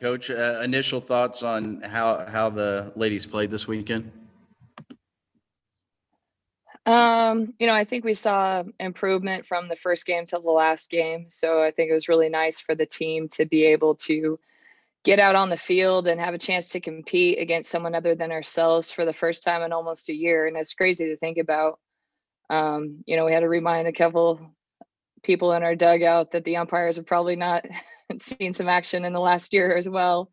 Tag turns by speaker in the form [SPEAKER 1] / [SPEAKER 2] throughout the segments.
[SPEAKER 1] Coach, initial thoughts on how the ladies played this weekend?
[SPEAKER 2] I think we saw improvement from the first game to the last game. So I think it was really nice for the team to be able to get out on the field and have a chance to compete against someone other than ourselves for the first time in almost a year. And it's crazy to think about. We had to remind a couple people in our dugout that the umpires have probably not seen some action in the last year as well.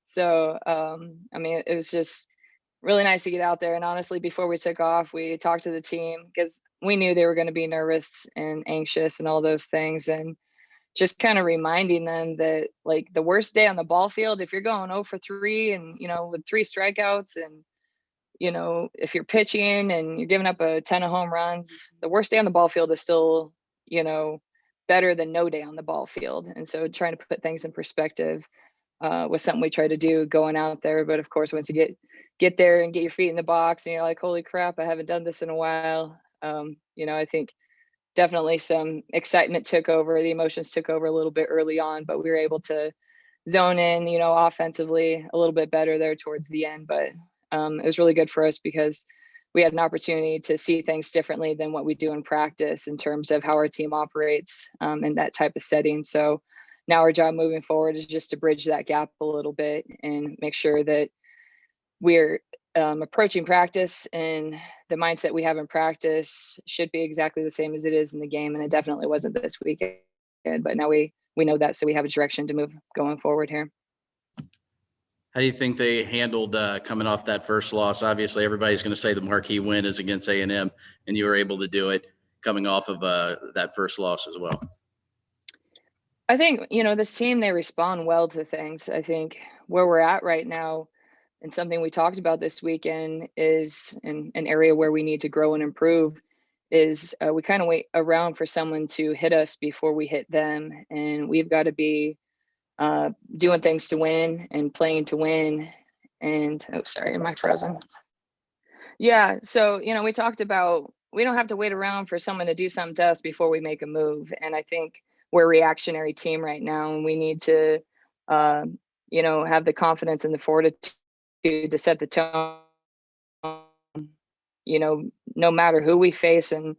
[SPEAKER 2] So, it was just really nice to get out there. And honestly, before we took off, we talked to the team because we knew they were going to be nervous and anxious and all those things. And just kind of reminding them that, like, the worst day on the ball field, if you're going 0 for 3 and, with 3 strikeouts and, if you're pitching and you're giving up a ton of home runs, the worst day on the ball field is still, better than no day on the ball field. And so trying to put things in perspective was something we try to do going out there. But of course, once you get there and get your feet in the box and you're like, holy crap, I haven't done this in a while. I think definitely some excitement took over, the emotions took over a little bit early on, but we were able to zone in, offensively a little bit better there towards the end. But it was really good for us because we had an opportunity to see things differently than what we do in practice in terms of how our team operates in that type of setting. So now our job moving forward is just to bridge that gap a little bit and make sure that we're approaching practice and the mindset we have in practice should be exactly the same as it is in the game. And it definitely wasn't this weekend, but now we know that, so we have a direction to move going forward here.
[SPEAKER 1] How do you think they handled coming off that first loss? Obviously, everybody's going to say the marquee win is against A&M, and you were able to do it coming off of that first loss as well.
[SPEAKER 2] I think, this team, they respond well to things. I think where we're at right now, and something we talked about this weekend is in an area where we need to grow and improve is we kind of wait around for someone to hit us before we hit them. And we've got to be doing things to win and playing to win. And, oh, sorry, am I frozen? Yeah. So, we talked about, we don't have to wait around for someone to do something to us before we make a move. And I think we're a reactionary team right now, and we need to, have the confidence and the fortitude to set the tone, no matter who we face, and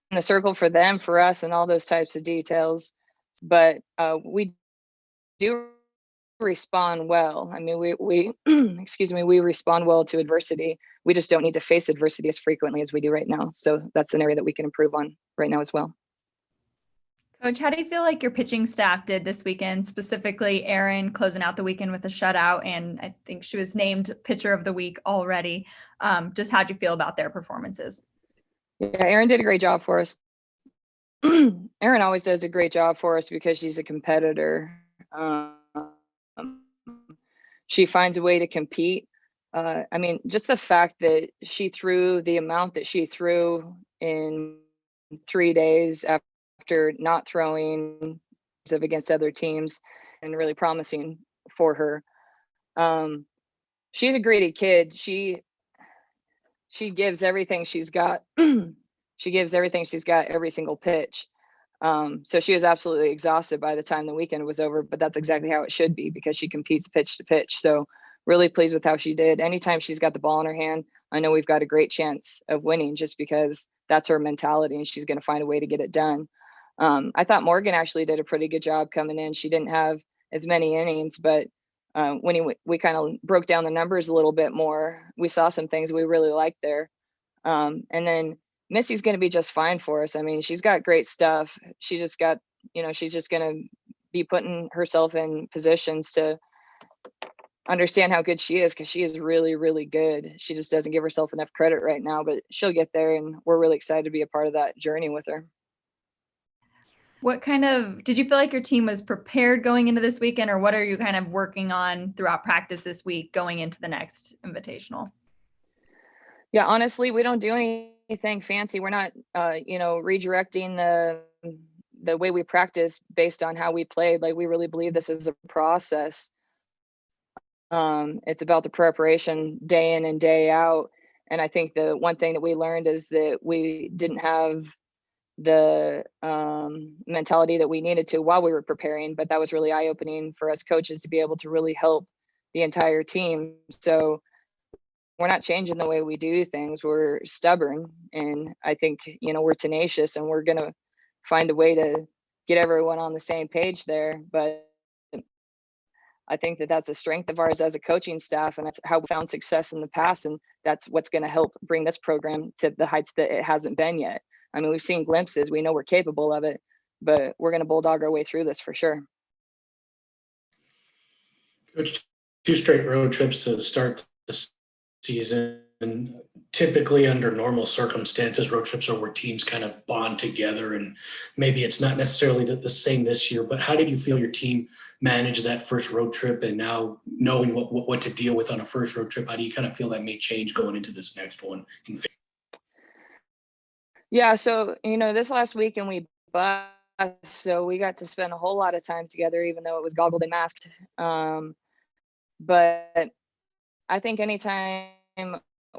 [SPEAKER 2] in the circle for them, for us, and all those types of details. But we do respond well. I mean, we excuse me, we respond well to adversity. We just don't need to face adversity as frequently as we do right now. So that's an area that we can improve on right now as well.
[SPEAKER 3] Coach, how do you feel like your pitching staff did this weekend, specifically Erin closing out the weekend with a shutout, and I think she was named pitcher of the week already. Just how'd you feel about their performances?
[SPEAKER 2] Yeah, Erin did a great job for us. Erin always does a great job for us because she's a competitor. She finds a way to compete. Just the fact that she threw the amount that she threw in 3 days after not throwing against other teams and really promising for her. She's a greedy kid. She gives everything she's got. She gives everything she's got every single pitch. So she was absolutely exhausted by the time the weekend was over, but that's exactly how it should be because she competes pitch to pitch. So really pleased with how she did. Anytime she's got the ball in her hand, I know we've got a great chance of winning just because that's her mentality and she's going to find a way to get it done. I thought Morgan actually did a pretty good job coming in. She didn't have as many innings, but when we kind of broke down the numbers a little bit more, we saw some things we really liked there. And then Missy's going to be just fine for us. I mean, she's got great stuff. She just got, she's just going to be putting herself in positions to understand how good she is because she is really, really good. She just doesn't give herself enough credit right now, but she'll get there, and we're really excited to be a part of that journey with her.
[SPEAKER 3] Did you feel like your team was prepared going into this weekend, or what are you kind of working on throughout practice this week going into the next invitational?
[SPEAKER 2] Yeah, honestly, we don't do anything fancy. We're not, redirecting the way we practice based on how we played. Like, we really believe this is a process. It's about the preparation day in and day out. And I think the one thing that we learned is that we didn't have the mentality that we needed to while we were preparing. But that was really eye-opening for us coaches to be able to really help the entire team. So we're not changing the way we do things. We're stubborn, and I think, you know, we're tenacious, and we're gonna find a way to get everyone on the same page there. But I think that that's a strength of ours as a coaching staff, and that's how we found success in the past, and that's what's going to help bring this program to the heights that it hasn't been yet. I mean, we've seen glimpses, we know we're capable of it, but we're going to bulldog our way through this for sure.
[SPEAKER 4] Coach, 2 straight road trips to start the season. Typically, under normal circumstances, road trips are where teams kind of bond together, and maybe it's not necessarily the same this year. But how did you feel your team managed that first road trip, and now knowing what to deal with on a first road trip, how do you kind of feel that may change going into this next one?
[SPEAKER 2] Yeah, so, you know, this last weekend we bus, so we got to spend a whole lot of time together, even though it was goggled and masked. But I think anytime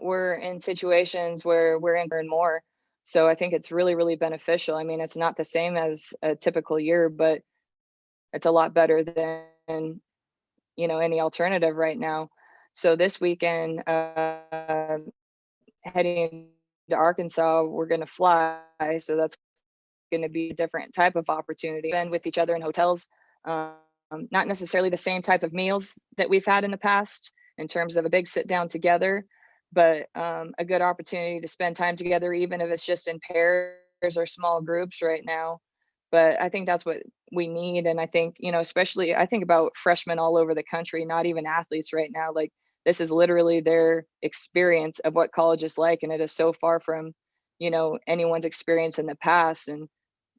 [SPEAKER 2] we're in situations where we're in and more, so I think it's really, really beneficial. I mean, it's not the same as a typical year, but it's a lot better than, you know, any alternative right now. So this weekend, heading to Arkansas, we're going to fly. So that's going to be a different type of opportunity. And with each other in hotels, not necessarily the same type of meals that we've had in the past in terms of a big sit down together, but a good opportunity to spend time together, even if it's just in pairs or small groups right now. But I think that's what we need. And I think, you know, especially I think about freshmen all over the country, not even athletes right now. Like, this is literally their experience of what college is like. And it is so far from, you know, anyone's experience in the past. And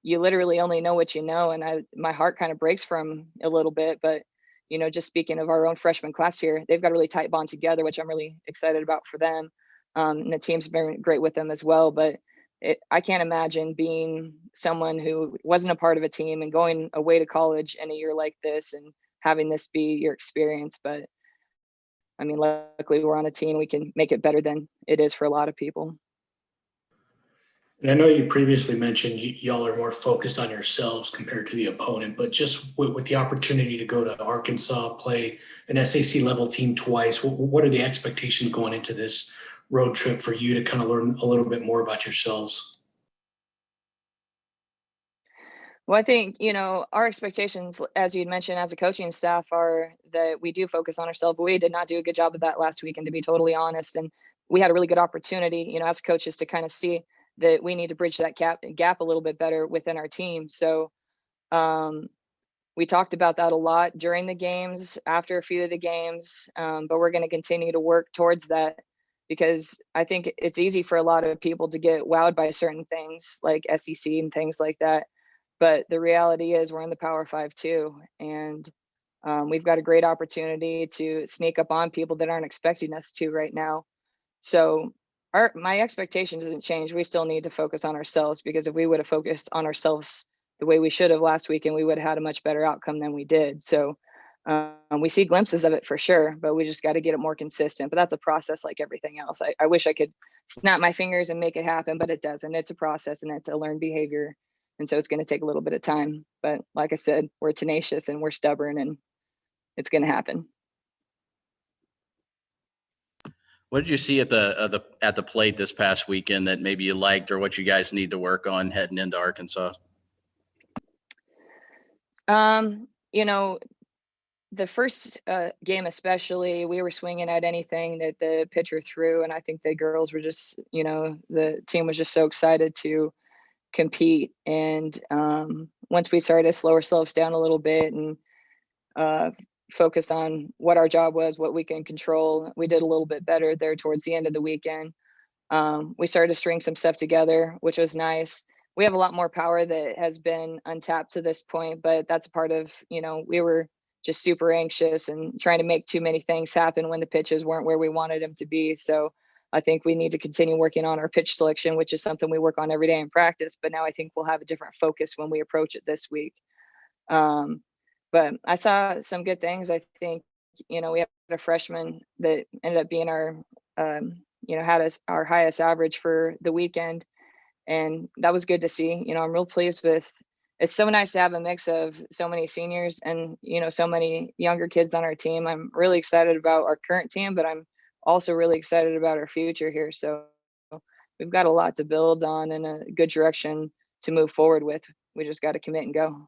[SPEAKER 2] you literally only know what you know. And my heart kind of breaks from a little bit, but, you know, just speaking of our own freshman class here, they've got a really tight bond together, which I'm really excited about for them. And the team's been great with them as well. But I can't imagine being someone who wasn't a part of a team and going away to college in a year like this and having this be your experience. But I mean, luckily we're on a team, we can make it better than it is for a lot of people.
[SPEAKER 4] And I know you previously mentioned y'all are more focused on yourselves compared to the opponent, but just with the opportunity to go to Arkansas, play an SAC level team twice, what are the expectations going into this road trip for you to kind of learn a little bit more about yourselves?
[SPEAKER 2] Well, I think, you know, our expectations, as you'd mentioned, as a coaching staff, are that we do focus on ourselves, but we did not do a good job of that last weekend, to be totally honest. And we had a really good opportunity, you know, as coaches to kind of see that we need to bridge that gap a little bit better within our team. So um, we talked about that a lot during the games, after a few of the games, but we're going to continue to work towards that, because I think it's easy for a lot of people to get wowed by certain things like SEC and things like that. But the reality is we're in the Power Five too. And we've got a great opportunity to sneak up on people that aren't expecting us to right now. So my expectation doesn't change. We still need to focus on ourselves, because if we would have focused on ourselves the way we should have last weekend, we would have had a much better outcome than we did. So we see glimpses of it for sure, but we just got to get it more consistent. But that's a process like everything else. I wish I could snap my fingers and make it happen, but it doesn't. It's a process, and it's a learned behavior. And so it's going to take a little bit of time. But like I said, we're tenacious and we're stubborn, and it's going to happen.
[SPEAKER 1] What did you see at the plate this past weekend that maybe you liked, or what you guys need to work on heading into Arkansas?
[SPEAKER 2] You know, the first game especially, we were swinging at anything that the pitcher threw, and I think the girls were just, you know, the team was just so excited to compete. And once we started to slow ourselves down a little bit and focus on what our job was, what we can control, we did a little bit better there towards the end of the weekend. We started to string some stuff together, which was nice. We have a lot more power that has been untapped to this point, but that's a part of, you know, we were just super anxious and trying to make too many things happen when the pitches weren't where we wanted them to be. So I think we need to continue working on our pitch selection, which is something we work on every day in practice. But now I think we'll have a different focus when we approach it this week. But I saw some good things. I think, you know, we had a freshman that ended up being our, you know, had our highest average for the weekend. and that was good to see. I'm real pleased with. It's so nice to have a mix of so many seniors and so many younger kids on our team. I'm really excited about our current team, but I'm also really excited about our future here. So we've got a lot to build on and a good direction to move forward with. We just got to commit and go.